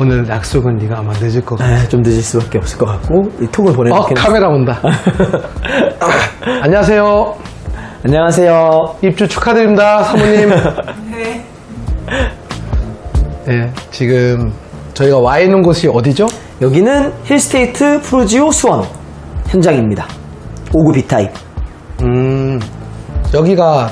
오늘 약속은 네가 아마 늦을 것 같아. 좀 늦을 수밖에 없을 것 같고 이 톡을 보내놓긴 카메라 온다. 안녕하세요. 안녕하세요. 입주 축하드립니다, 사모님. 네. 네, 지금 저희가 와 있는 곳이 어디죠? 여기는 힐스테이트 프루지오 수원 현장입니다. 5구 B타입. 여기가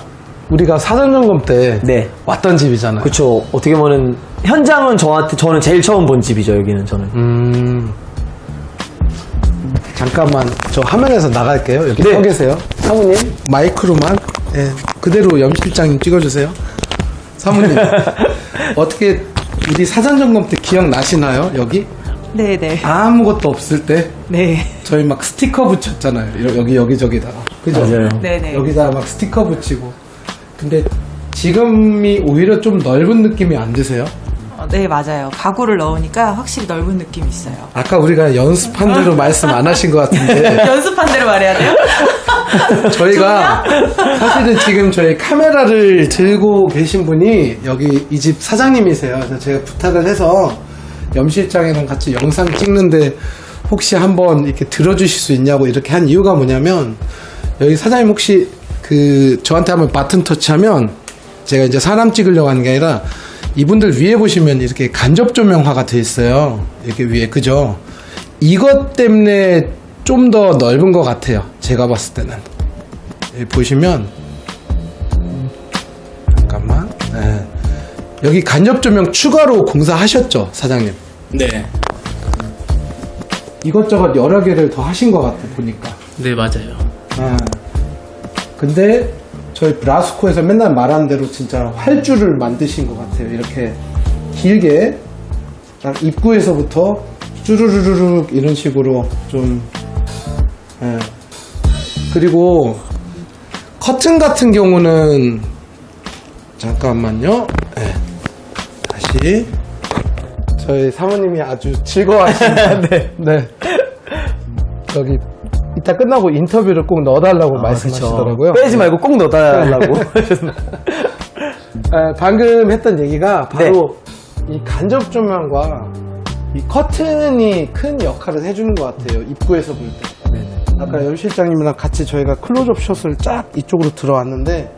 우리가 사전 점검 때 네. 왔던 집이잖아요. 그쵸. 어떻게 보면 현장은 저는 제일 처음 본 집이죠. 여기는 저는. 잠깐만 저 화면에서 나갈게요. 여기 네. 서 계세요. 사모님 마이크로만 그대로 염 실장님 찍어주세요. 사모님 어떻게 우리 사전 점검 때 기억나시나요? 네네. 아무것도 없을 때 네. 저희 막 스티커 붙였잖아요. 여기저기다가. 그죠? 맞아요. 네네. 여기다가 막 스티커 붙이고. 근데 지금이 오히려 좀 넓은 느낌이 안 드세요? 네, 맞아요. 가구를 넣으니까 확실히 넓은 느낌이 있어요. 아까 우리가 연습한 대로 말씀 안 하신 것 같은데 연습한 대로 말해야 돼요? 저희가 사실은 지금 저희 카메라를 들고 계신 분이 여기 이 집 사장님이세요. 그래서 제가 부탁을 해서 염 실장이랑 같이 영상 찍는데 혹시 한번 이렇게 들어주실 수 있냐고 이렇게 한 이유가 뭐냐면 여기 사장님 혹시 저한테 한번 바튼 터치하면 제가 이제 사람 찍으려고 하는 게 아니라 이분들 위에 보시면 이렇게 간접 조명화가 돼 있어요. 이렇게 위에, 그죠? 이것 때문에 좀 더 넓은 것 같아요. 제가 봤을 때는. 여기 보시면, 잠깐만. 네. 여기 간접 조명 추가로 공사하셨죠, 사장님? 네. 이것저것 여러 개를 더 하신 것 같아, 보니까. 네, 맞아요. 근데 저희 브라스코에서 맨날 말하는 대로 진짜 활주를 만드신 것 같아요. 이렇게 길게 딱 입구에서부터 쭈루루루룩 이런 식으로 좀 그리고 커튼 같은 경우는 잠깐만요. 다시 저희 사모님이 아주 즐거워하십니다. 네. 여기 이따 끝나고 인터뷰를 꼭 넣어달라고 말씀하시더라고요. 빼지 말고 꼭 넣어달라고. 방금 했던 얘기가 바로 이 간접 조명과 이 커튼이 큰 역할을 해주는 것 같아요. 입구에서 볼 때. 아까 염 실장님이랑 같이 저희가 클로즈업 샷을 쫙 이쪽으로 들어왔는데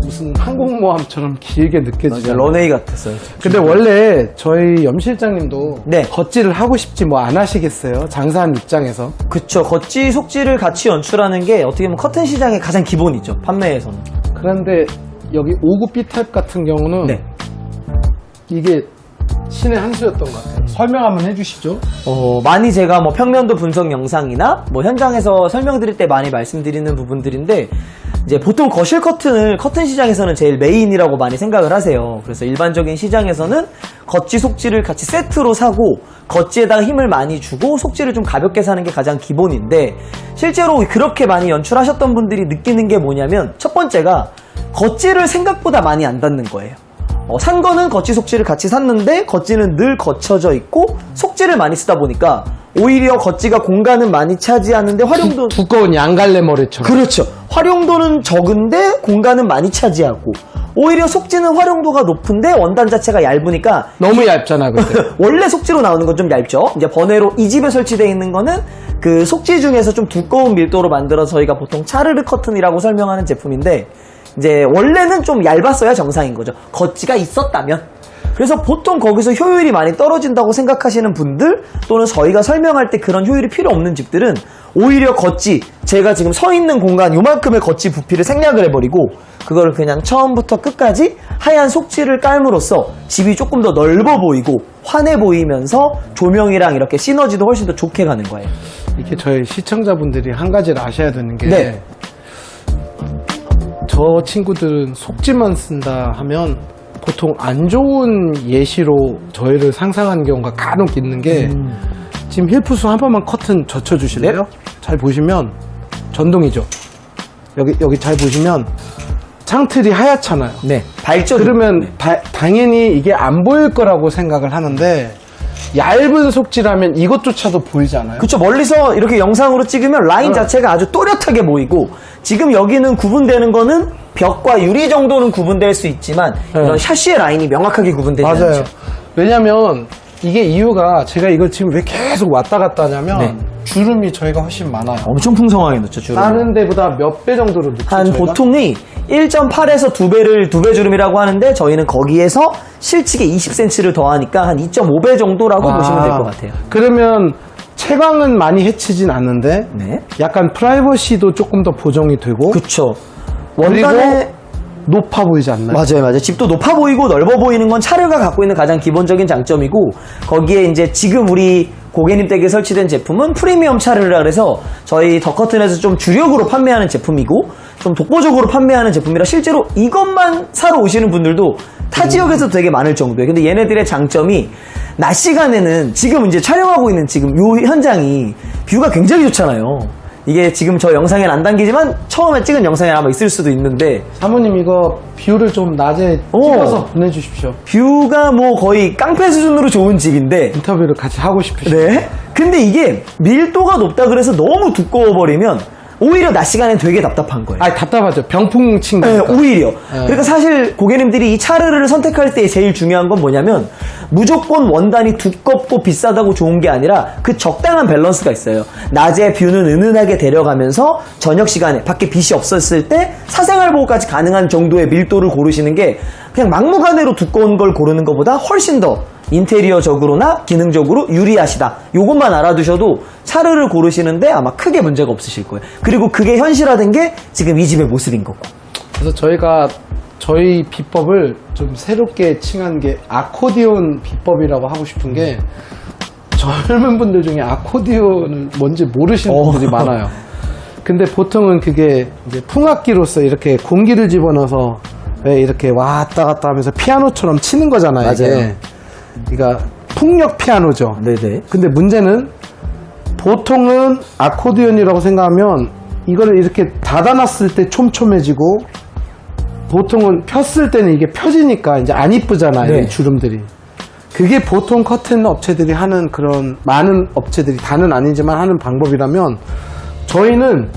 무슨 항공모함처럼 길게 느껴지죠. 런웨이 같았어요. 근데 원래 저희 염 실장님도 네. 겉질을 하고 싶지 뭐 안 하시겠어요? 장사하는 입장에서. 그쵸. 겉지, 속지를 같이 연출하는 게 어떻게 보면 커튼 시장의 가장 기본이죠. 판매에서는. 그런데 여기 5구 B타입 같은 경우는 네. 이게 신의 한 수였던 것 같아요. 설명 한번 해주시죠. 많이 제가 뭐 평면도 분석 영상이나 뭐 현장에서 설명드릴 때 많이 말씀드리는 부분들인데 이제 보통 거실 커튼을 커튼 시장에서는 제일 메인이라고 많이 생각을 하세요. 그래서 일반적인 시장에서는 겉지, 속지를 같이 세트로 사고 겉지에다가 힘을 많이 주고 속지를 좀 가볍게 사는 게 가장 기본인데 실제로 그렇게 많이 연출하셨던 분들이 느끼는 게 뭐냐면 첫 번째가 겉지를 생각보다 많이 안 닿는 거예요. 산 거는 겉지 속지를 같이 샀는데 겉지는 늘 걷혀져 있고 속지를 많이 쓰다 보니까 오히려 겉지가 공간은 많이 차지하는데 활용도 두꺼운 양갈래 머리처럼. 그렇죠. 활용도는 적은데 공간은 많이 차지하고 오히려 속지는 활용도가 높은데 원단 자체가 얇으니까 너무 얇잖아, 근데. 원래 속지로 나오는 건 좀 얇죠. 이제 번외로 이 집에 설치되어 있는 거는 그 속지 중에서 좀 두꺼운 밀도로 만들어서 저희가 보통 차르르 커튼이라고 설명하는 제품인데 이제 원래는 좀 얇았어야 정상인 거죠. 겉지가 있었다면. 그래서 보통 거기서 효율이 많이 떨어진다고 생각하시는 분들 또는 저희가 설명할 때 그런 효율이 필요 없는 집들은 오히려 겉지, 제가 지금 서 있는 공간 요만큼의 겉지 부피를 생략을 해버리고 그거를 그냥 처음부터 끝까지 하얀 속지를 깔므로써 집이 조금 더 넓어 보이고 환해 보이면서 조명이랑 이렇게 시너지도 훨씬 더 좋게 가는 거예요. 이게 저희 시청자분들이 한 가지를 아셔야 되는 게 네. 저 친구들은 속지만 쓴다 하면 보통 안 좋은 예시로 저희를 상상하는 경우가 간혹 있는 게 지금 힐푸스 한 번만 커튼 젖혀주실래요? 잘 보시면 전동이죠. 여기 잘 보시면 창틀이 하얗잖아요. 네. 밝죠. 그러면 당연히 이게 안 보일 거라고 생각을 하는데 얇은 속지라면 이것조차도 보이지 않아요? 그쵸. 멀리서 이렇게 영상으로 찍으면 라인 자체가 아주 또렷하게 보이고 지금 여기는 구분되는 거는 벽과 유리 정도는 구분될 수 있지만 이런 샤시의 라인이 명확하게 구분되지 맞아요. 않죠. 왜냐면 이게 이유가 제가 이걸 지금 왜 계속 왔다 갔다 하냐면 네. 주름이 저희가 훨씬 많아요. 엄청 풍성하게 넣죠, 주름. 다른 데보다 몇 배 정도로 넣죠? 한 저희가? 보통이 1.8에서 2배 주름이라고 하는데 저희는 거기에서 실측에 20cm를 더하니까 한 2.5배 정도라고 보시면 될 것 같아요. 그러면 채광은 많이 해치진 않는데 네. 약간 프라이버시도 조금 더 보정이 되고 그쵸. 그리고 원단에 높아 보이지 않나요? 맞아요. 집도 높아 보이고 넓어 보이는 건 차르가 갖고 있는 가장 기본적인 장점이고 거기에 이제 지금 우리 고객님 댁에 설치된 제품은 프리미엄 차르라 그래서 저희 더커튼에서 좀 주력으로 판매하는 제품이고 좀 독보적으로 판매하는 제품이라 실제로 이것만 사러 오시는 분들도 타 지역에서 되게 많을 정도예요. 근데 얘네들의 장점이 낮 시간에는 지금 이제 촬영하고 있는 지금 요 현장이 뷰가 굉장히 좋잖아요. 이게 지금 저 영상에는 안 담기지만 처음에 찍은 영상에 아마 있을 수도 있는데 사모님 이거 뷰를 좀 낮에 찍어서 보내주십시오. 뷰가 뭐 거의 깡패 수준으로 좋은 집인데 인터뷰를 같이 하고 싶으시죠? 네. 근데 이게 밀도가 높다 그래서 너무 두꺼워버리면 오히려 낮 시간엔 되게 답답한 거예요. 아니 답답하죠. 병풍 네, 친다니까. 오히려. 그러니까 사실 고객님들이 이 차르를 선택할 때 제일 중요한 건 뭐냐면 무조건 원단이 두껍고 비싸다고 좋은 게 아니라 그 적당한 밸런스가 있어요. 낮에 뷰는 은은하게 데려가면서 저녁 시간에 밖에 빛이 없었을 때 사생활 보호까지 가능한 정도의 밀도를 고르시는 게 그냥 막무가내로 두꺼운 걸 고르는 것보다 훨씬 더 인테리어적으로나 기능적으로 유리하시다. 요것만 알아두셔도 차르를 고르시는데 아마 크게 문제가 없으실 거예요. 그리고 그게 현실화된 게 지금 이 집의 모습인 거고. 그래서 저희가 저희 비법을 좀 새롭게 칭한 게 아코디온 비법이라고 하고 싶은 게 젊은 분들 중에 아코디온을 뭔지 모르시는 분들이 많아요. 근데 보통은 그게 이제 풍악기로서 이렇게 공기를 집어넣어서 왜 이렇게 왔다 갔다 하면서 피아노처럼 치는 거잖아요. 맞아요. 이게. 그러니까 풍력 피아노죠. 네네. 근데 문제는 보통은 아코디언이라고 생각하면 이거를 이렇게 닫아놨을 때 촘촘해지고 보통은 폈을 때는 이게 펴지니까 이제 안 이쁘잖아요. 네. 이 주름들이. 그게 보통 커튼 업체들이 하는 그런 많은 업체들이 다는 아니지만 하는 방법이라면 저희는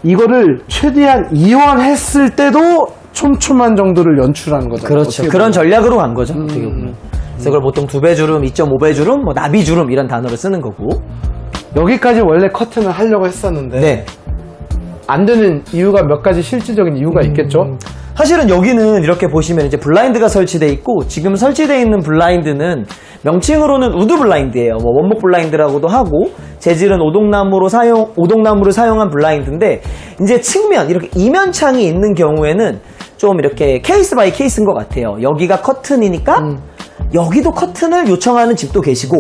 이거를 최대한 이완했을 때도 촘촘한 정도를 연출하는 거잖아요. 그렇죠. 어떻게 그런 보면. 전략으로 간 거죠. 어떻게 보면. 그래서 그걸 보통 2배 주름, 2.5배 주름, 뭐 나비 주름 이런 단어를 쓰는 거고. 여기까지 원래 커튼을 하려고 했었는데 네. 안 되는 이유가 몇 가지 실질적인 이유가 있겠죠? 사실은 여기는 이렇게 보시면 이제 블라인드가 설치되어 있고 지금 설치되어 있는 블라인드는 명칭으로는 우드 블라인드예요. 뭐 원목 블라인드라고도 하고 재질은 오동나무를 사용한 블라인드인데 이제 측면 이렇게 이면창이 있는 경우에는 좀 이렇게 케이스 바이 케이스인 것 같아요. 여기가 커튼이니까 여기도 커튼을 요청하는 집도 계시고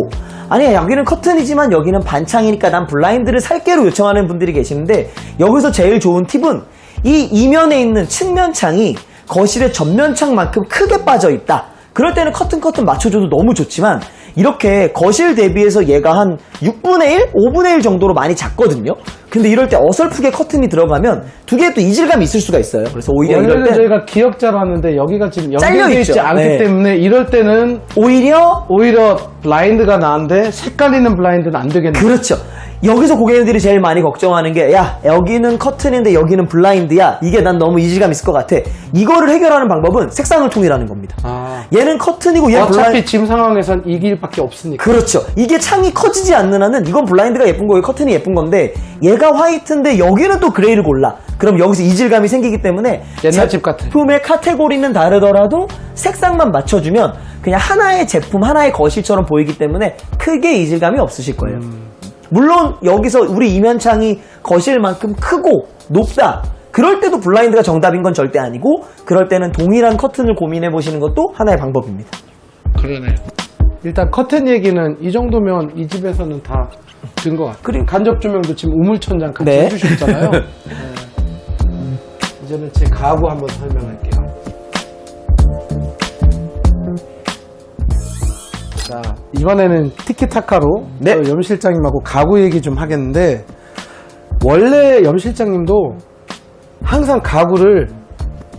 아니 여기는 커튼이지만 여기는 반창이니까 난 블라인드를 살게로 요청하는 분들이 계시는데 여기서 제일 좋은 팁은 이 이면에 있는 측면창이 거실의 전면창만큼 크게 빠져 있다. 그럴 때는 커튼 맞춰줘도 너무 좋지만 이렇게 거실 대비해서 얘가 한 6분의 1, 5분의 1 정도로 많이 작거든요. 근데 이럴 때 어설프게 커튼이 들어가면 두 개의 또 이질감이 있을 수가 있어요. 그래서 오히려 이럴 원래는 때 저희가 기역자로 하는데 여기가 지금 잘려 연결되어 있죠. 있지 않기 네. 때문에 이럴 때는 오히려 블라인드가 나은데 색깔 있는 블라인드는 안 되겠네. 그렇죠. 여기서 고객님들이 제일 많이 걱정하는 게 야 여기는 커튼인데 여기는 블라인드야 이게 난 너무 이질감 있을 것 같아. 이거를 해결하는 방법은 색상을 통일하는 겁니다. 얘는 커튼이고 얘는 어차피 블라인드. 지금 상황에선 이 길밖에 없으니까. 그렇죠. 이게 창이 커지지 않는 한은 이건 블라인드가 예쁜 거고 커튼이 예쁜 건데 얘가 화이트인데 여기는 또 그레이를 골라. 그럼 여기서 이질감이 생기기 때문에 옛날 집 같은. 제품의 카테고리는 다르더라도 색상만 맞춰주면 그냥 하나의 제품, 하나의 거실처럼 보이기 때문에 크게 이질감이 없으실 거예요. 물론 여기서 우리 이면창이 거실만큼 크고 높다. 그럴 때도 블라인드가 정답인 건 절대 아니고 그럴 때는 동일한 커튼을 고민해 보시는 것도 하나의 방법입니다. 그러네요. 일단 커튼 얘기는 이 정도면 이 집에서는 다 든 것 같아요. 그리고- 간접 조명도 지금 우물천장 같이 네. 해주셨잖아요. 네. 이제는 제 가구 한번 설명할게요. 자, 이번에는 티키타카로 네. 염 실장님하고 가구 얘기 좀 하겠는데 원래 염 실장님도 항상 가구를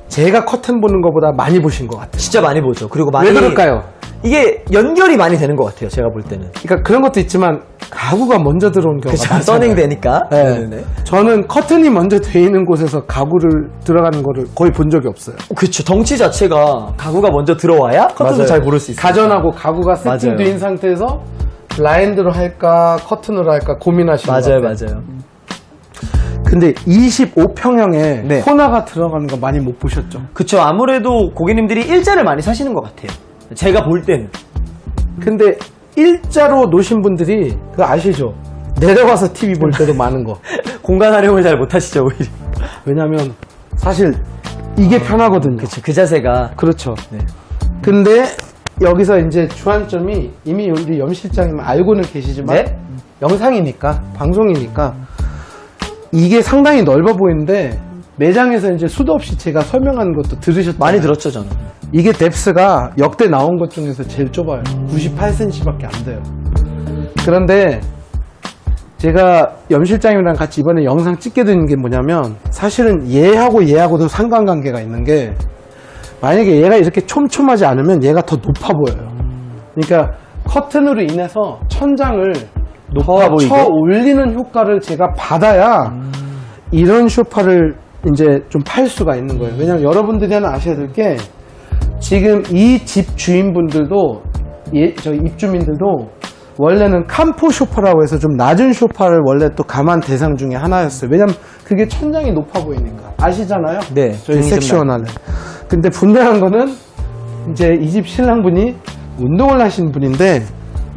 제가 커튼 보는 것보다 많이 보신 것 같아요. 진짜 많이 보죠. 그리고 많이 왜 그럴까요? 이게 연결이 많이 되는 것 같아요. 제가 볼 때는. 그러니까 그런 것도 있지만 가구가 먼저 들어온 경우가 그쵸, 많잖아요. 써닝되니까. 네. 네네네. 저는 커튼이 먼저 돼 있는 곳에서 가구를 들어가는 거를 거의 본 적이 없어요. 그쵸, 덩치 자체가 가구가 먼저 들어와야 커튼도 맞아요. 잘 고를 수 있어요. 가전하고 가구가 맞아요. 세팅된 상태에서 블라인드로 할까 커튼으로 할까 고민하시는 것 맞아요, 같아요. 맞아요. 근데 25평형에 네. 코너가 들어가는 거 많이 못 보셨죠? 그쵸, 아무래도 고객님들이 일자를 많이 사시는 것 같아요. 제가 볼 때는. 근데 일자로 놓으신 분들이 그거 아시죠? 내려가서 TV 볼 때도 많은 거. 공간 활용을 잘 못하시죠, 오히려. 왜냐면 사실 이게 편하거든요. 그쵸, 그 자세가. 그렇죠. 네. 근데 여기서 이제 주안점이 이미 우리 염 실장님 알고는 계시지만 네? 영상이니까 방송이니까 이게 상당히 넓어 보이는데 매장에서 이제 수도 없이 제가 설명하는 것도 들으셨죠? 많이 들었죠, 저는. 이게 뎁스가 역대 나온 것 중에서 제일 좁아요. 98cm밖에 안 돼요. 그런데 제가 염 실장님이랑 같이 이번에 영상 찍게 된 게 뭐냐면 사실은 얘하고도 상관관계가 있는 게 만약에 얘가 이렇게 촘촘하지 않으면 얘가 더 높아 보여요. 그러니까 커튼으로 인해서 천장을 높아 보이게? 쳐 올리는 효과를 제가 받아야 이런 소파를 이제 좀 팔 수가 있는 거예요. 왜냐면 여러분들이 하나 아셔야 될 게 지금 이 집 주인분들도 저희 입주민들도 원래는 캄포 소파라고 해서 좀 낮은 소파를 원래 또 감안 대상 중에 하나였어요. 왜냐면 그게 천장이 높아 보이니까. 아시잖아요? 네, 저희 등이 좀 섹시원 안에. 근데 분명한 거는 이제 이 집 신랑분이 운동을 하시는 분인데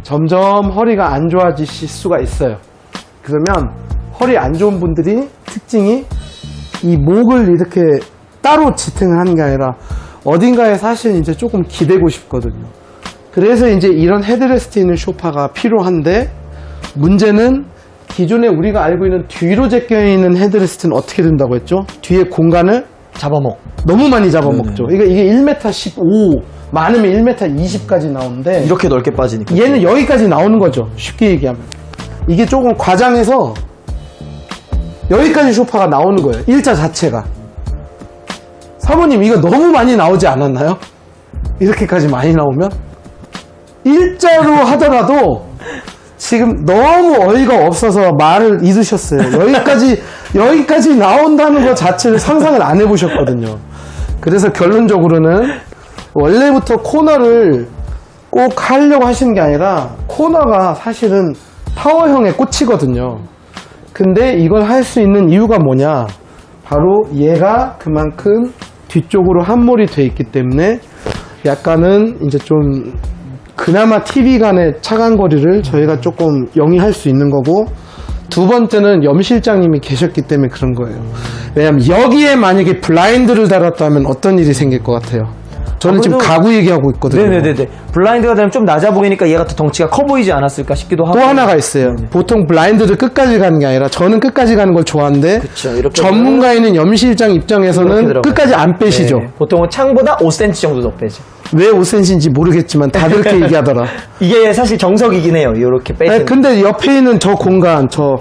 점점 허리가 안 좋아지실 수가 있어요. 그러면 허리 안 좋은 분들이 특징이 이 목을 이렇게 따로 지탱을 하는 게 아니라 어딘가에 사실 이제 조금 기대고 싶거든요. 그래서 이제 이런 헤드레스트 있는 소파가 필요한데 문제는 기존에 우리가 알고 있는 뒤로 제껴 있는 헤드레스트는 어떻게 된다고 했죠? 뒤에 공간을 잡아먹. 너무 많이 잡아먹죠. 이게 1m 15, 많으면 1m 20까지 나오는데 이렇게 넓게 빠지니까. 얘는 여기까지 나오는 거죠. 쉽게 얘기하면. 이게 조금 과장해서 여기까지 소파가 나오는 거예요. 일자 자체가. 사모님 이거 너무 많이 나오지 않았나요? 이렇게까지 많이 나오면? 일자로 하더라도 지금 너무 어이가 없어서 말을 잊으셨어요. 여기까지 나온다는 것 자체를 상상을 안 해보셨거든요. 그래서 결론적으로는 원래부터 코너를 꼭 하려고 하시는 게 아니라 코너가 사실은 타워형에 꽂히거든요. 근데 이걸 할 수 있는 이유가 뭐냐? 바로 얘가 그만큼 뒤쪽으로 함몰이 돼 있기 때문에 약간은 이제 좀 그나마 TV 간의 차간 거리를 저희가 조금 영위할 수 있는 거고, 두 번째는 염 실장님이 계셨기 때문에 그런 거예요. 왜냐면 여기에 만약에 블라인드를 달았다면 어떤 일이 생길 것 같아요? 저는 지금 아무래도- 가구 얘기하고 있거든요. 네네네네. 블라인드가 되면 좀 낮아 보이니까 얘가 더 덩치가 커 보이지 않았을까 싶기도 하고. 또 하나가 있어요. 보통 블라인드를 끝까지 가는 게 아니라 저는 끝까지 가는 걸 좋아하는데 그쵸, 이렇게 전문가인 염 실장 이렇게 입장에서는 들어가요. 끝까지 안 빼시죠. 네. 보통은 창보다 5cm 정도 더 빼죠. 왜 5cm인지 모르겠지만 다들 그렇게 얘기하더라. 이게 사실 정석이긴 해요. 이렇게 빼시는. 아니, 근데 옆에 있는 저 공간, 저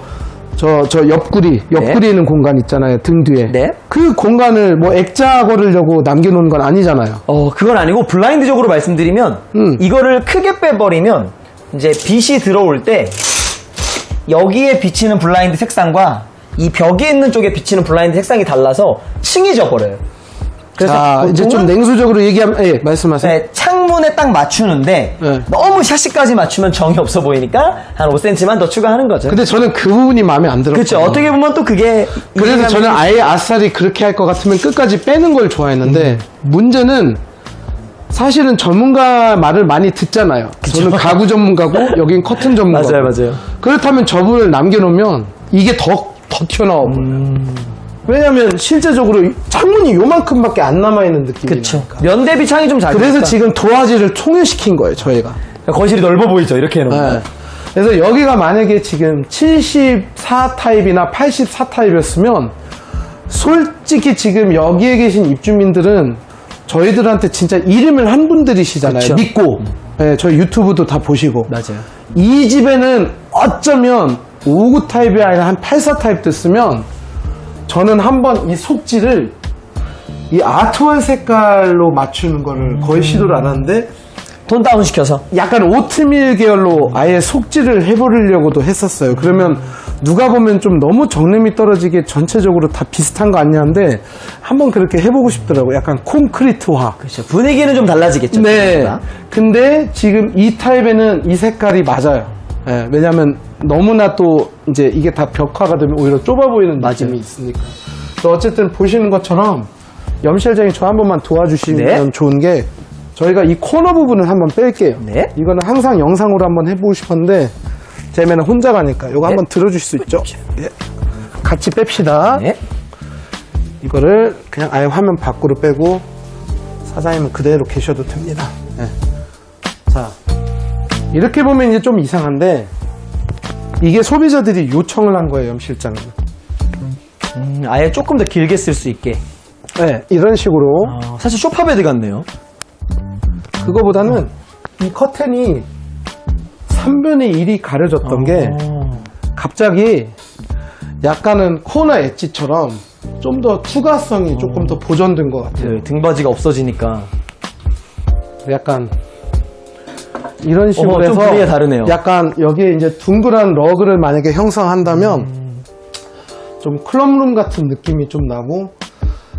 옆구리 있는 공간 있잖아요. 등 뒤에. 네. 그 공간을 뭐 액자 걸으려고 남겨놓은 건 아니잖아요. 그건 아니고 블라인드적으로 말씀드리면 이거를 크게 빼버리면 이제 빛이 들어올 때 여기에 비치는 블라인드 색상과 이 벽에 있는 쪽에 비치는 블라인드 색상이 달라서 층이 져버려요. 그래서 자, 이제 좀 보통은 냉수적으로 얘기하면, 예, 말씀하세요. 네, 창문에 딱 맞추는데 네. 너무 샤시까지 맞추면 정이 없어 보이니까 한 5cm만 더 추가하는 거죠. 근데 저는 그 부분이 마음에 안 들었어요. 그렇죠. 어떻게 보면 또 그게 그래서 이해감이- 저는 아예 아싸리 그렇게 할 것 같으면 끝까지 빼는 걸 좋아했는데 문제는 사실은 전문가 말을 많이 듣잖아요. 저는 가구 전문가고 여긴 커튼 전문가고. 맞아요. 그렇다면 저분을 남겨놓으면 이게 더 튀어나와 버려요. 왜냐면 실제적으로 창문이 요만큼밖에 안 남아있는 느낌이 그렇죠. 나니까. 면 대비 창이 좀 작으니까. 그래서 지금 도화지를 통일시킨 거예요, 저희가. 거실이 넓어 보이죠. 이렇게 해놓으면. 네. 그래서 여기가 만약에 지금 74 타입이나 84 타입이었으면 솔직히 지금 여기에 계신 입주민들은 저희들한테 진짜 이름을 한 분들이시잖아요. 그쵸. 믿고. 네, 저희 유튜브도 다 보시고. 맞아요. 이 집에는 어쩌면 59 타입이 아니라 한 84 타입 됐으면 저는 한번 이 속지를 이 아트원 색깔로 맞추는 거를 거의 시도를 안 하는데 톤 다운 시켜서. 약간 오트밀 계열로 아예 속질을 해버리려고도 했었어요. 그러면 누가 보면 좀 너무 정림이 떨어지게 전체적으로 다 비슷한 거 아니냐는데 한번 그렇게 해보고 싶더라고요. 약간 콘크리트화. 그렇죠. 분위기는 좀 달라지겠죠. 네. 분위기가. 근데 지금 이 타입에는 이 색깔이 맞아요. 예, 왜냐면 너무나 또 이제 이게 다 벽화가 되면 오히려 좁아 보이는 맞아요. 느낌이 있으니까. 그래서 어쨌든 보시는 것처럼 염실장이 저 한 번만 도와주시면 네. 좋은 게 저희가 이 코너 부분을 한번 뺄게요. 네. 이거는 항상 영상으로 한번 해보고 싶었는데 제면은 혼자 가니까 이거 한번 들어주실 수 있죠? 예. 같이 뺍시다. 네. 이거를 그냥 아예 화면 밖으로 빼고 사장님은 그대로 계셔도 됩니다. 예. 자, 이렇게 보면 이제 좀 이상한데 이게 소비자들이 요청을 한 거예요, 염실장은. 아예 조금 더 길게 쓸 수 있게. 네, 이런 식으로. 사실 소파베드 같네요. 그거보다는 이 커튼이 3분의 1이 가려졌던 게 갑자기 약간은 코너 엣지처럼 좀 더 투과성이 조금 더 보존된 것 같아요. 그 등받이가 없어지니까. 약간 이런 식으로 좀 해서 분위기가 다르네요. 약간 여기에 이제 둥그란 러그를 만약에 형성한다면 좀 클럽룸 같은 느낌이 좀 나고,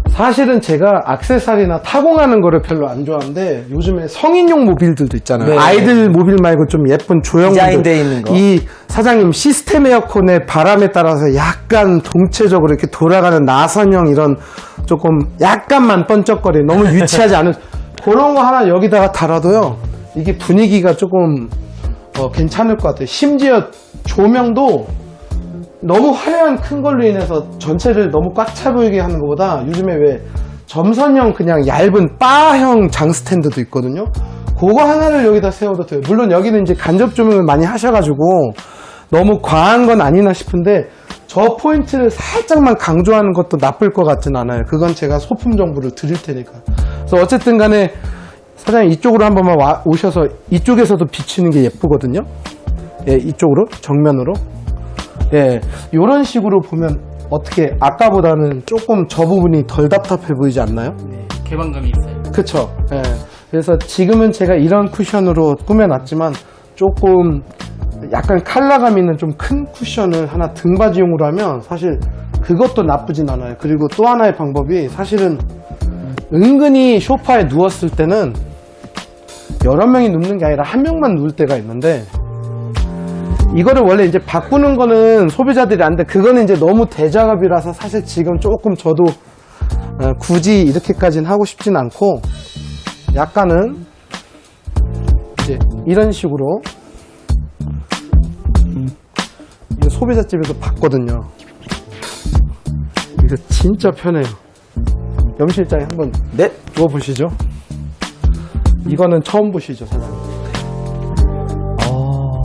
사실은 제가 액세서리나 타공하는 거를 별로 안 좋아하는데 요즘에 성인용 모빌들도 있잖아요. 네. 아이들 모빌 말고 좀 예쁜 조형들. 디자인되어 있는 거. 이 사장님 시스템 에어컨의 바람에 따라서 약간 동체적으로 이렇게 돌아가는 나선형 이런 조금 약간만 번쩍거리는 너무 유치하지 않은 그런 거 하나 여기다가 달아도요. 이게 분위기가 조금 괜찮을 것 같아요. 심지어 조명도 너무 화려한 큰 걸로 인해서 전체를 너무 꽉 차 보이게 하는 것보다 요즘에 왜 점선형 그냥 얇은 바형 장 스탠드도 있거든요. 그거 하나를 여기다 세워도 돼요. 물론 여기는 이제 간접 조명을 많이 하셔가지고 너무 과한 건 아니나 싶은데 저 포인트를 살짝만 강조하는 것도 나쁠 것 같진 않아요. 그건 제가 소품 정보를 드릴 테니까. 그래서 어쨌든 간에 사장님 이쪽으로 한 번만 오셔서 이쪽에서도 비치는 게 예쁘거든요. 예, 이쪽으로 정면으로. 예, 요런 식으로 보면 어떻게 아까보다는 조금 저 부분이 덜 답답해 보이지 않나요? 네, 개방감이 있어요. 그쵸. 예. 그래서 지금은 제가 이런 쿠션으로 꾸며놨지만 조금 약간 컬러감 있는 좀 큰 쿠션을 하나 등받이용으로 하면 사실 그것도 나쁘진 않아요. 그리고 또 하나의 방법이 사실은 은근히 소파에 누웠을 때는 여러 명이 눕는 게 아니라 한 명만 누울 때가 있는데 이거를 원래 이제 바꾸는 거는 소비자들이 안 돼. 그거는 이제 너무 대작업이라서 사실 지금 조금 저도 굳이 이렇게까지는 하고 싶진 않고 약간은 이제 이런 식으로 이거 소비자집에서 봤거든요. 이거 진짜 편해요. 염실장에 한번 네. 누워보시죠. 이거는 처음 보시죠, 사장님.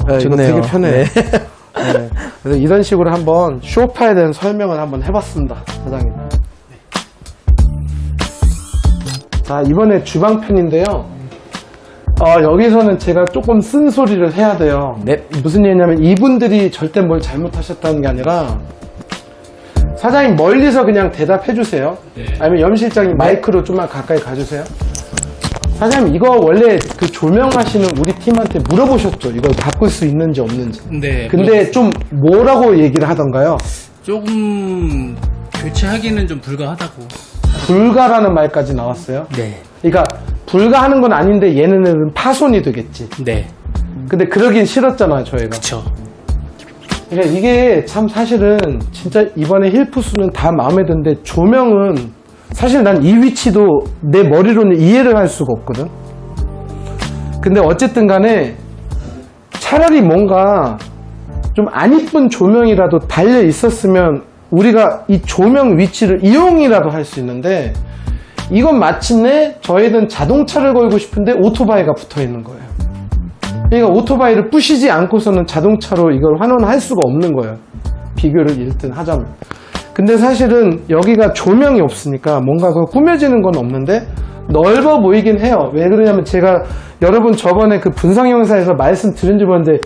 네, 이거 좋네요. 되게 편해요. 네. 네. 그래서 이런 식으로 한번 소파에 대한 설명을 한번 해봤습니다, 사장님. 자, 이번에 주방편인데요. 여기서는 제가 조금 쓴소리를 해야 돼요. 네. 무슨 얘기냐면 이분들이 절대 뭘 잘못하셨다는 게 아니라 사장님 멀리서 그냥 대답해주세요. 네. 아니면 염실장님 마이크로 좀만 가까이 가주세요. 사장님 이거 원래 그 조명하시는 우리 팀한테 물어보셨죠? 이걸 바꿀 수 있는지 없는지. 네. 근데 좀 뭐라고 얘기를 하던가요? 조금 교체하기는 좀 불가하다고. 불가라는 말까지 나왔어요. 네. 그러니까 불가하는 건 아닌데 얘네는 파손이 되겠지. 네. 근데 그러긴 싫었잖아요, 저희가. 그쵸. 그러니까 이게 참 사실은 진짜 이번에 힐푸스는 다 마음에 드는데 조명은 사실 난 이 위치도 내 머리로는 이해를 할 수가 없거든. 근데 어쨌든 간에 차라리 뭔가 좀 안 이쁜 조명이라도 달려 있었으면 우리가 이 조명 위치를 이용이라도 할 수 있는데 이건 마침내 저희는 자동차를 걸고 싶은데 오토바이가 붙어 있는 거예요. 그러니까 오토바이를 부시지 않고서는 자동차로 이걸 환원할 수가 없는 거예요. 비교를 일단 하자면. 근데 사실은 여기가 조명이 없으니까 뭔가 그걸 꾸며지는 건 없는데 넓어 보이긴 해요. 왜 그러냐면 제가 여러분 저번에 그 분석 영상에서 말씀드린 줄 모르는데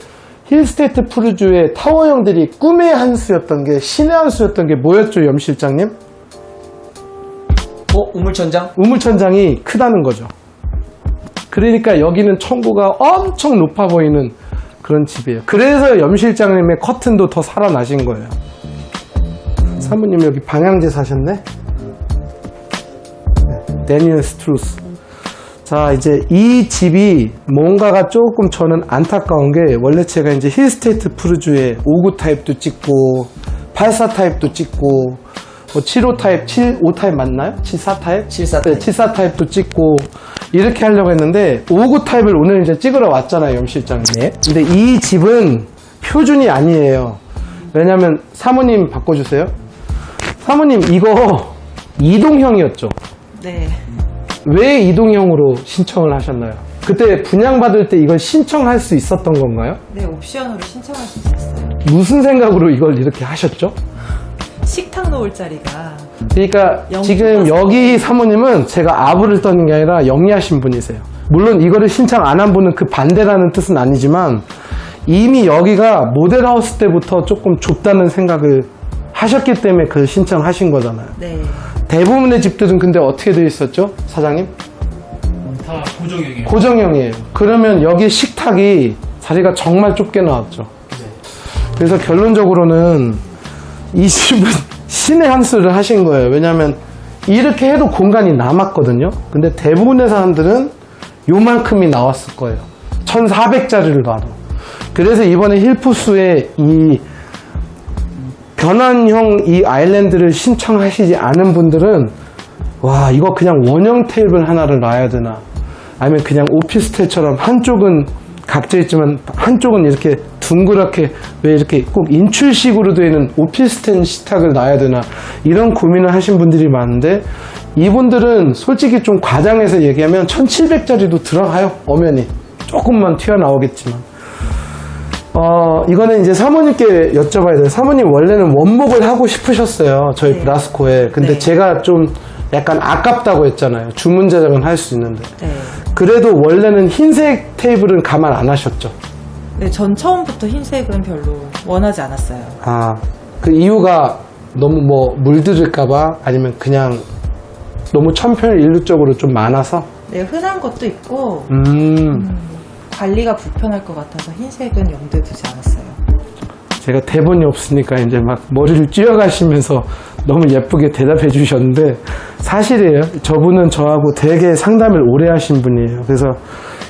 힐스테이트 푸르주의 타워형들이 꿈의 한 수였던 게 신의 한 수였던 게 뭐였죠, 염실장님? 우물천장? 우물천장이 크다는 거죠. 그러니까 여기는 청구가 엄청 높아 보이는 그런 집이에요. 그래서 염 실장님의 커튼도 더 살아나신 거예요. 사모님 여기 방향제 사셨네? 네, 데니엘 스트루스. 자, 이제 이 집이 뭔가가 조금 저는 안타까운 게, 원래 제가 이제 힐스테이트 푸르주에 59 타입도 찍고 84 타입도 찍고 75 타입, 75 타입 맞나요? 74 타입? 74 네, 타입. 74 타입도 찍고 이렇게 하려고 했는데 59 타입을 오늘 이제 찍으러 왔잖아요, 염 실장님. 네. 근데 이 집은 표준이 아니에요. 왜냐면 사모님 바꿔주세요. 사모님 이거 이동형이었죠? 네. 왜 이동형으로 신청을 하셨나요? 그때 분양받을 때 이걸 신청할 수 있었던 건가요? 네, 옵션으로 신청할 수 있었어요. 무슨 생각으로 이걸 이렇게 하셨죠? 식탁 놓을 자리가 그러니까 영주가 지금 여기 사모님은 제가 아부를 떠는 게 아니라 영리하신 분이세요. 물론 이거를 신청 안 한 분은 그 반대라는 뜻은 아니지만 이미 여기가 모델하우스 때부터 조금 좁다는 생각을 하셨기 때문에 그 신청하신 거잖아요. 네. 대부분의 집들은 근데 어떻게 되어 있었죠? 사장님? 다 고정형이에요. 고정형이에요. 그러면 여기 식탁이 자리가 정말 좁게 나왔죠. 그래서 결론적으로는 이 집은 신의 한 수를 하신 거예요. 왜냐하면 이렇게 해도 공간이 남았거든요. 근데 대부분의 사람들은 요만큼이 나왔을 거예요. 1400짜리를 봐도. 그래서 이번에 힐푸스에 이 변환형 이 아일랜드를 신청하시지 않은 분들은 와, 이거 그냥 원형 테이블 하나를 놔야 되나, 아니면 그냥 오피스텔처럼 한쪽은 각져 있지만 한쪽은 이렇게 둥그렇게 왜 이렇게 꼭 인출식으로 되어 있는 오피스텔 식탁을 놔야 되나, 이런 고민을 하신 분들이 많은데 이분들은 솔직히 좀 과장해서 얘기하면 1700짜리도 들어가요. 엄연히 조금만 튀어나오겠지만 이거는 이제 사모님께 여쭤봐야 돼요. 사모님 원래는 원목을 하고 싶으셨어요, 저희 네. 브라스코에. 근데 네. 제가 좀 약간 아깝다고 했잖아요. 주문 제작은 할 수 있는데. 네. 그래도 원래는 흰색 테이블은 가만 안 하셨죠? 네, 전 처음부터 흰색은 별로 원하지 않았어요. 아, 그 이유가 너무 뭐 물들을까봐, 아니면 그냥 너무 천편일률적으로 좀 많아서? 네, 흔한 것도 있고 관리가 불편할 것 같아서 흰색은 염두에 두지 않았어요. 제가 대본이 없으니까 이제 막 머리를 쥐어가시면서 너무 예쁘게 대답해 주셨는데 사실이에요. 저분은 저하고 되게 상담을 오래 하신 분이에요. 그래서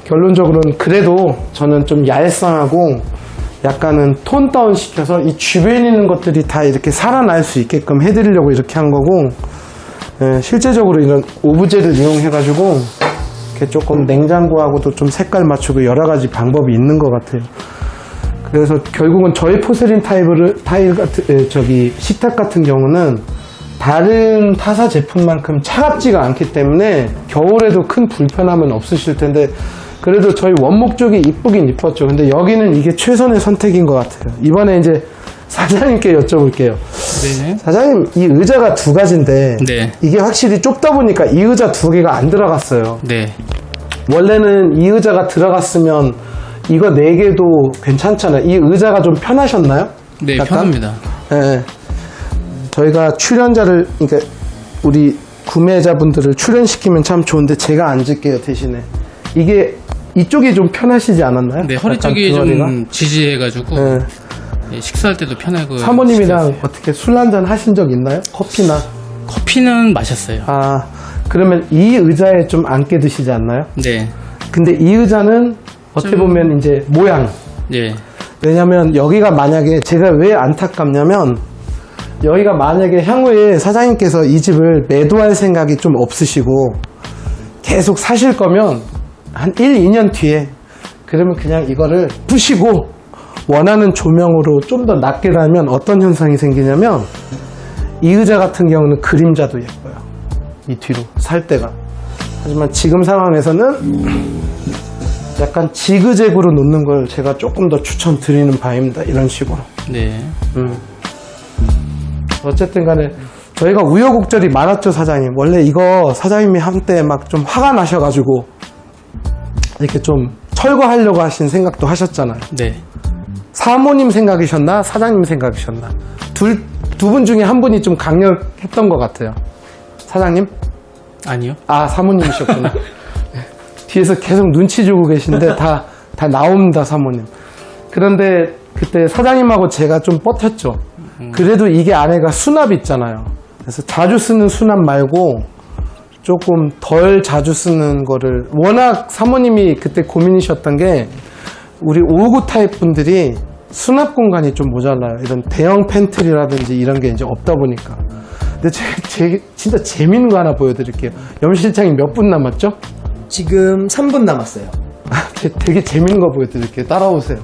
결론적으로는 그래도 저는 좀 얄쌍하고 약간은 톤 다운 시켜서 이 주변에 있는 것들이 다 이렇게 살아날 수 있게끔 해드리려고 이렇게 한 거고, 실제적으로 이런 오브제를 이용해가지고 이렇게 조금 냉장고하고도 좀 색깔 맞추고 여러 가지 방법이 있는 것 같아요. 그래서 결국은 저희 포세린 타일 같은, 식탁 같은 경우는 다른 타사 제품만큼 차갑지가 않기 때문에 겨울에도 큰 불편함은 없으실 텐데, 그래도 저희 원목 쪽이 이쁘긴 이뻤죠. 근데 여기는 이게 최선의 선택인 것 같아요. 이번에 이제 사장님께 여쭤볼게요. 네. 사장님, 이 의자가 두 가지인데 네. 이게 확실히 좁다 보니까 이 의자 두 개가 안 들어갔어요. 네. 원래는 이 의자가 들어갔으면 이거 네 개도 괜찮잖아요. 이 의자가 좀 편하셨나요? 네, 약간? 편합니다. 네. 저희가 출연자를, 그러니까 우리 구매자분들을 출연시키면 참 좋은데 제가 앉을게요, 대신에. 이게 이쪽이 좀 편하시지 않았나요? 네, 허리 약간 쪽이 등허리가? 좀 지지해가지고 네. 예, 식사할 때도 편하고. 사모님이랑 식사하세요. 어떻게 술 한잔 하신 적 있나요? 커피나? 커피는 마셨어요. 아, 그러면 이 의자에 좀 앉게 드시지 않나요? 네. 근데 이 의자는 어떻게 좀- 보면 이제 모양. 네. 왜냐면 여기가 만약에 제가 왜 안타깝냐면, 여기가 만약에 향후에 사장님께서 이 집을 매도할 생각이 좀 없으시고 계속 사실 거면 한 1, 2년 뒤에 그러면 그냥 이거를 부시고 원하는 조명으로 좀 더 낮게 달면 어떤 현상이 생기냐면, 이 의자 같은 경우는 그림자도 예뻐요. 이 뒤로 살 때가. 하지만 지금 상황에서는 약간 지그재그로 놓는 걸 제가 조금 더 추천드리는 바입니다. 이런 식으로. 네. 어쨌든 간에 저희가 우여곡절이 많았죠, 사장님. 원래 이거 사장님이 한때 막 좀 화가 나셔가지고 이렇게 좀 철거하려고 하신 생각도 하셨잖아요. 네. 사모님 생각이셨나? 사장님 생각이셨나? 두 분 중에 한 분이 좀 강력했던 것 같아요. 사장님? 아니요. 아, 사모님이셨구나. 뒤에서 계속 눈치 주고 계신데 다 나옵니다, 사모님. 그런데 그때 사장님하고 제가 좀 뻗혔죠. 그래도 이게 안에가 수납 있잖아요. 그래서 자주 쓰는 수납 말고 조금 덜 자주 쓰는 거를, 워낙 사모님이 그때 고민이셨던 게 우리 559 타입 분들이 수납 공간이 좀 모자라요. 이런 대형 팬트리라든지 이런 게 이제 없다 보니까. 근데 진짜 재밌는 거 하나 보여드릴게요. 염 실장님 몇 분 남았죠? 지금 3분 남았어요. 되게 재밌는 거 보여드릴게요. 따라오세요.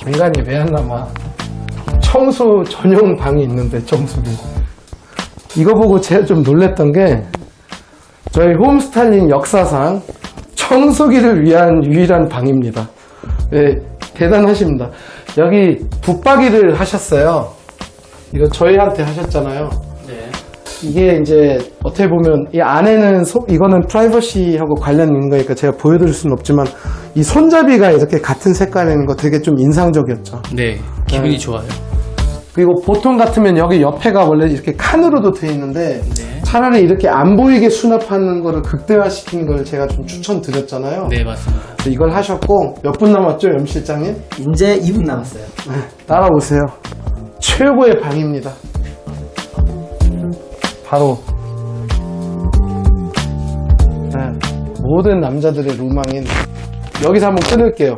인간이 왜 안 남아? 청소 전용 방이 있는데, 청소기. 이거 보고 제가 좀 놀랬던 게, 저희 홈스타일링 역사상 청소기를 위한 유일한 방입니다. 네, 대단하십니다. 여기 붙박이를 하셨어요. 이거 저희한테 하셨잖아요. 네. 이게 이제 어떻게 보면 이 안에는 이거는 프라이버시하고 관련 있는 거니까 제가 보여드릴 수는 없지만 이 손잡이가 이렇게 같은 색깔에 있는 거 되게 좀 인상적이었죠. 네. 기분이 네. 좋아요. 그리고 보통 같으면 여기 옆에가 원래 이렇게 칸으로도 되어 있는데 네. 차라리 이렇게 안 보이게 수납하는 거를 극대화시키는 걸 제가 좀 추천드렸잖아요. 네, 맞습니다. 그래서 이걸 하셨고 몇 분 남았죠, 염 실장님? 이제 2분 남았어요. 따라오세요. 최고의 방입니다. 바로 네, 모든 남자들의 로망인, 여기서 한번 끊을게요.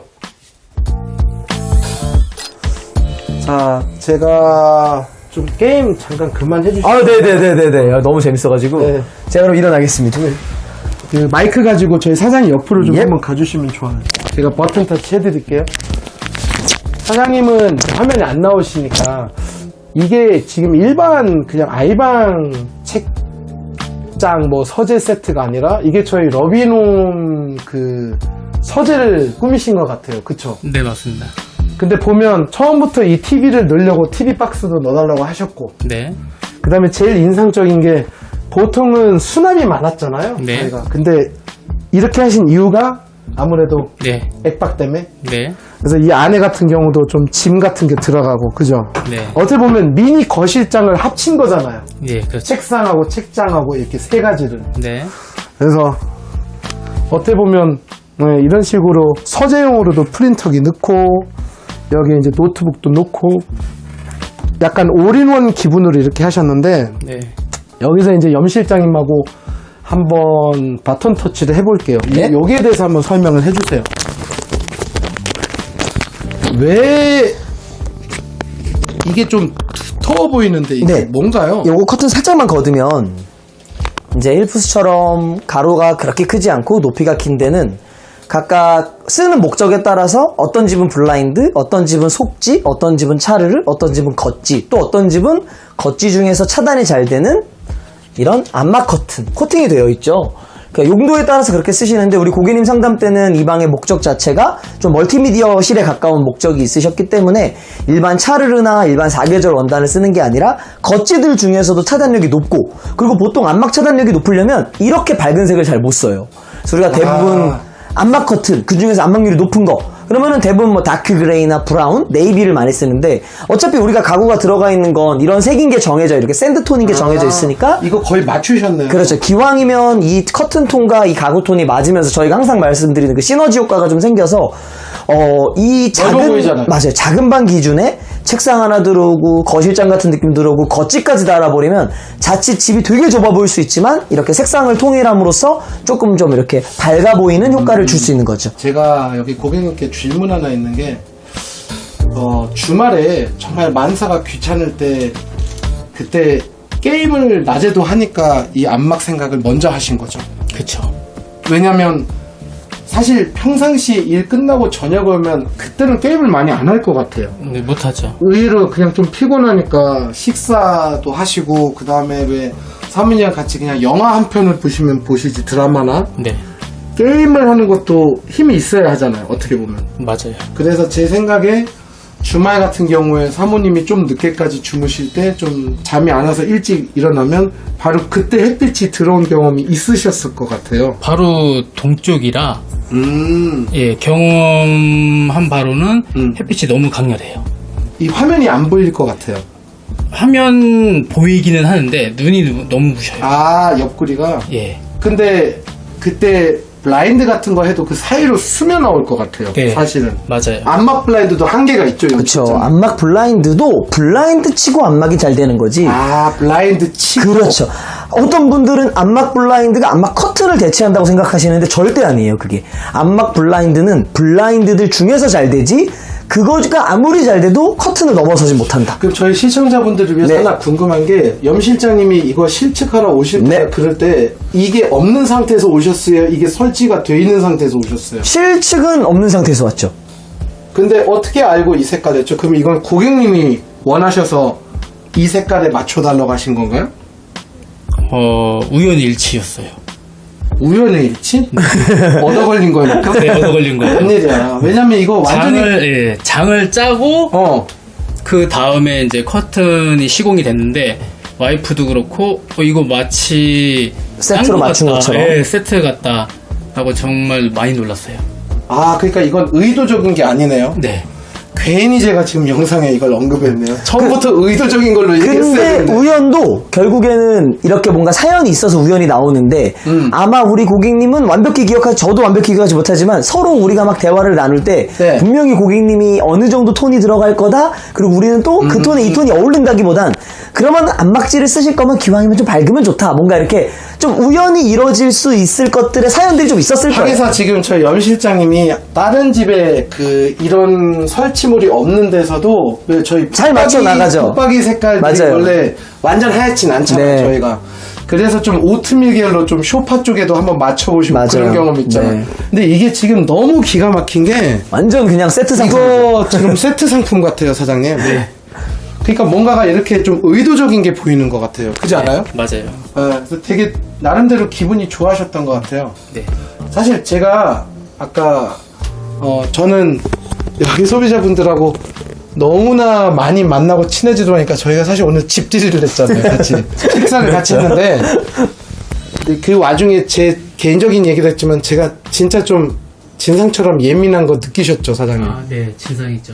자, 제가 좀 게임 잠깐 그만 해주시죠. 아, 네네네네네. 너무 재밌어가지고. 네. 제가 그럼 일어나겠습니다. 그 마이크 가지고 저희 사장님 옆으로 좀 한번 가주시면 좋아요. 제가 버튼 터치 해드릴게요. 사장님은 화면에 안 나오시니까 이게 지금 일반 그냥 아이방 책장 뭐 서재 세트가 아니라 이게 저희 러비놈 그 서재를 꾸미신 것 같아요. 그쵸? 네, 맞습니다. 근데 보면 처음부터 이 TV를 넣으려고 TV 박스도 넣어달라고 하셨고, 네. 그 다음에 제일 인상적인 게 보통은 수납이 많았잖아요. 네. 저희가. 근데 이렇게 하신 이유가 아무래도 네. 액박 때문에. 네. 그래서 이 안에 같은 경우도 좀 짐 같은 게 들어가고, 그죠? 네. 어떻게 보면 미니 거실장을 합친 거잖아요. 네, 그렇죠. 책상하고 책장하고 이렇게 세 가지를. 네. 그래서 어떻게 보면 네, 이런 식으로 서재용으로도 프린터기 넣고, 여기 이제 노트북도 놓고, 약간 올인원 기분으로 이렇게 하셨는데, 네. 여기서 이제 염 실장님하고 한번 바톤 터치를 해볼게요. 네? 여기에 대해서 한번 설명을 해주세요. 왜 이게 좀 두터워 보이는데 이게 네. 뭔가요? 요거 커튼 살짝만 걷으면 이제 힐푸스처럼 가로가 그렇게 크지 않고 높이가 긴 데는 각각 쓰는 목적에 따라서 어떤 집은 블라인드, 어떤 집은 속지, 어떤 집은 차르르, 어떤 집은 겉지, 또 어떤 집은 겉지 중에서 차단이 잘 되는 이런 암막 커튼 코팅이 되어 있죠. 그러니까 용도에 따라서 그렇게 쓰시는데 우리 고객님 상담 때는 이 방의 목적 자체가 좀 멀티미디어실에 가까운 목적이 있으셨기 때문에 일반 차르르나 일반 사계절 원단을 쓰는 게 아니라 겉지들 중에서도 차단력이 높고, 그리고 보통 암막 차단력이 높으려면 이렇게 밝은 색을 잘 못 써요. 그래서 우리가 대부분 암막 커튼, 그 중에서 암막률이 높은 거, 그러면은 대부분 뭐 다크 그레이나 브라운, 네이비를 많이 쓰는데 어차피 우리가 가구가 들어가 있는 건 이런 색인 게 정해져, 이렇게 샌드톤인 게 정해져 있으니까. 이거 거의 맞추셨네요. 그렇죠. 기왕이면 이 커튼 톤과 이 가구 톤이 맞으면서 저희가 항상 말씀드리는 그 시너지 효과가 좀 생겨서 이 작은, 보이잖아요. 맞아요, 작은 방 기준에 책상 하나 들어오고 거실장 같은 느낌 들어오고 겉집까지 달아버리면 자칫 집이 되게 좁아 보일 수 있지만 이렇게 색상을 통일함으로써 조금 좀 이렇게 밝아 보이는 효과를 줄 수 있는 거죠. 제가 여기 고객님께 질문 하나 있는 게, 주말에 정말 만사가 귀찮을 때 그때 게임을 낮에도 하니까 이 암막 생각을 먼저 하신 거죠. 그쵸. 왜냐면 사실 평상시 일 끝나고 저녁 오면 그때는 게임을 많이 안 할 것 같아요. 네, 못하죠. 의외로 그냥 좀 피곤하니까 식사도 하시고, 그 다음에 왜 사모님이랑 같이 그냥 영화 한 편을 보시지, 드라마나. 네. 게임을 하는 것도 힘이 있어야 하잖아요, 어떻게 보면. 맞아요. 그래서 제 생각에 주말 같은 경우에 사모님이 좀 늦게까지 주무실 때 좀 잠이 안 와서 일찍 일어나면 바로 그때 햇빛이 들어온 경험이 있으셨을 것 같아요. 바로 동쪽이라, 예, 경험한 바로는 햇빛이 너무 강렬해요. 이 화면이 안 보일 것 같아요. 화면 보이기는 하는데 눈이 너무 부셔요. 아, 옆구리가. 예. 근데 그때 블라인드 같은 거 해도 그 사이로 스며 나올 것 같아요. 예. 사실은. 맞아요. 안막 블라인드도 한계가 있죠. 그렇죠. 진짜. 안막 블라인드도 블라인드 치고 안막이 잘 되는 거지. 아, 블라인드 치고. 그렇죠. 어떤 분들은 안막 블라인드가 안막 커튼을 대체한다고 생각하시는데 절대 아니에요, 그게. 안막 블라인드는 블라인드들 중에서 잘 되지, 그거가 아무리 잘 돼도 커튼을 넘어서지 못한다. 그럼 저희 시청자분들을 위해서 네. 하나 궁금한 게, 염 실장님이 이거 실측하러 오실 때, 네. 그럴 때, 이게 없는 상태에서 오셨어요? 이게 설치가 돼 있는 상태에서 오셨어요? 실측은 없는 상태에서 왔죠. 근데 어떻게 알고 이 색깔 됐죠? 그럼 이건 고객님이 원하셔서 이 색깔에 맞춰달라고 하신 건가요? 우연히 일치였어요. 우연의 일치? 얻어 걸린 거니까? 네, 얻어 걸린 거예요. 웬일이야. 왜냐면 이거 완전히. 장을 짜고, 그 다음에 이제 커튼이 시공이 됐는데, 와이프도 그렇고, 이거 마치. 짠 세트로 것 맞춘 같다. 것처럼. 예, 세트 같다. 라고 정말 많이 놀랐어요. 아, 그러니까 이건 의도적인 게 아니네요. 네. 괜히 제가 지금 영상에 이걸 언급했네요. 처음부터 의도적인 걸로 얘기했어야 근데 되는데. 우연도 결국에는 이렇게 뭔가 사연이 있어서 우연이 나오는데 아마 우리 고객님은 완벽히 기억하지, 저도 완벽히 기억하지 못하지만 서로 우리가 막 대화를 나눌 때 네. 분명히 고객님이 어느 정도 톤이 들어갈 거다, 그리고 우리는 또 그 톤에 이 톤이 어울린다기보단 그러면 안막지를 쓰실 거면 기왕이면 좀 밝으면 좋다, 뭔가 이렇게 좀 우연히 이뤄질 수 있을 것들의 사연들이 좀 있었을 거예요. 하기사 지금 저희 염 실장님이 다른 집에 그 이런 설치물이 없는 데서도 왜 저희 잘 맞춰 나가죠. 붙박이 색깔이 맞아요. 원래 완전 하얗진 않잖아요. 네. 저희가. 그래서 좀 오트밀 계열로 좀 쇼파 쪽에도 한번 맞춰보시고 맞아요. 그런 경험 있잖아요. 네. 근데 이게 지금 너무 기가 막힌 게 완전 그냥 세트 상품. 이거 지금 세트 상품 같아요, 사장님. 네. 그러니까 뭔가가 이렇게 좀 의도적인 게 보이는 것 같아요. 그렇지 않아요? 맞아요. 그래서 되게 나름대로 기분이 좋아하셨던 것 같아요. 네. 사실 제가 아까 저는 여기 소비자분들하고 너무나 많이 만나고 친해지다 보니까 저희가 사실 오늘 집들이를 했잖아요. 같이 식사를 같이 했는데 근데 그 와중에 제 개인적인 얘기도 했지만 제가 진짜 좀 진상처럼 예민한 거 느끼셨죠, 사장님? 네, 진상이죠.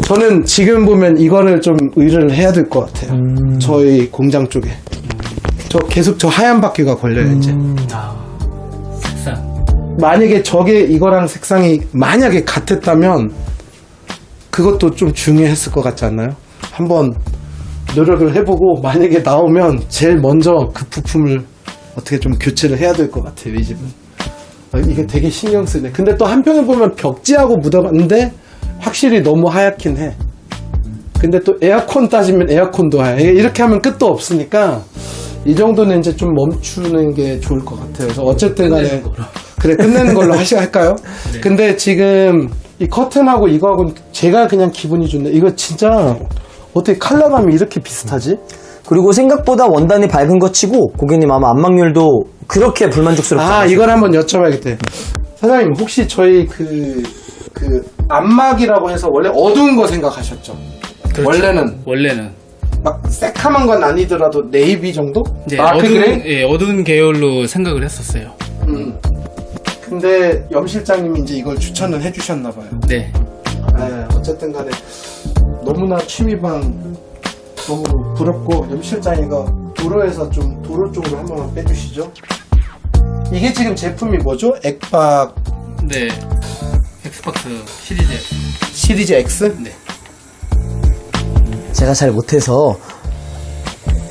저는 지금 보면 이거를 좀 의뢰를 해야 될 것 같아요. 저희 공장 쪽에. 저 계속 저 하얀 바퀴가 걸려요, 이제. 색상. 만약에 저게 이거랑 색상이 만약에 같았다면 그것도 좀 중요했을 것 같지 않나요? 한번 노력을 해보고 만약에 나오면 제일 먼저 그 부품을 어떻게 좀 교체를 해야 될 것 같아요, 이 집은. 이게 되게 신경 쓰네. 근데 또 한편에 보면 벽지하고 묻어갔는데 확실히 너무 하얗긴 해. 근데 또 에어컨 따지면 에어컨도 하얘. 이렇게 하면 끝도 없으니까 이 정도는 이제 좀 멈추는 게 좋을 것 같아요. 그래서 어쨌든 간에 그래, 끝내는 걸로 할까요? 네. 근데 지금 이 커튼하고 이거하고는 제가 그냥 기분이 좋네. 이거 진짜 어떻게 컬러감이 이렇게 비슷하지? 그리고 생각보다 원단이 밝은 거 치고 고객님 아마 안막률도 그렇게 불만족스럽지 아, 않으세요? 이걸 한번 여쭤봐야겠대. 사장님, 혹시 저희 그 안막이라고 해서 원래 어두운 거 생각하셨죠? 그렇죠. 원래는 막 새카만 건 아니더라도 네이비 정도? 네, 다크 그레이? 어두운 계열로 생각을 했었어요. 근데 염 실장님이 이제 이걸 추천을 해주셨나봐요. 네. 어쨌든 간에 너무나 취미방 너무 부럽고, 염 실장이 이거 도로에서 좀 도로 쪽으로 한 번만 빼주시죠. 이게 지금 제품이 뭐죠? 액박 네. 엑스박스 시리즈. 시리즈 X? 네. 제가 잘 못해서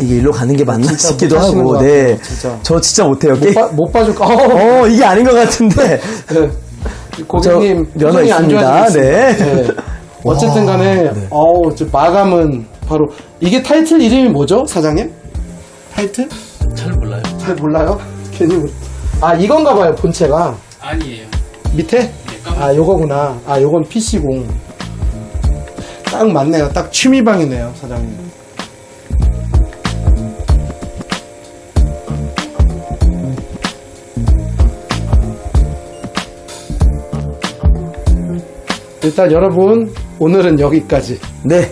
이게 일로 가는 게 맞나 진짜 싶기도 못하시는 하고. 것 같아요, 네, 진짜. 저 진짜 못해요. 못 봐줄까? 이게 아닌 것 같은데. 고객님 저 면허 표정이 안 있습니다. 좋아지고 네. 있습니다. 어쨌든 간에 네. 저 마감은 바로 이게 타이틀 이름이 뭐죠, 사장님? 타이틀? 잘 몰라요. 잘 몰라요? 괜히 이건가 봐요, 본체가 아니에요. 밑에? 까만. 요거구나. 요건 PC공. 딱 맞네요. 딱 취미방이네요, 사장님. 일단 여러분, 오늘은 여기까지. 네.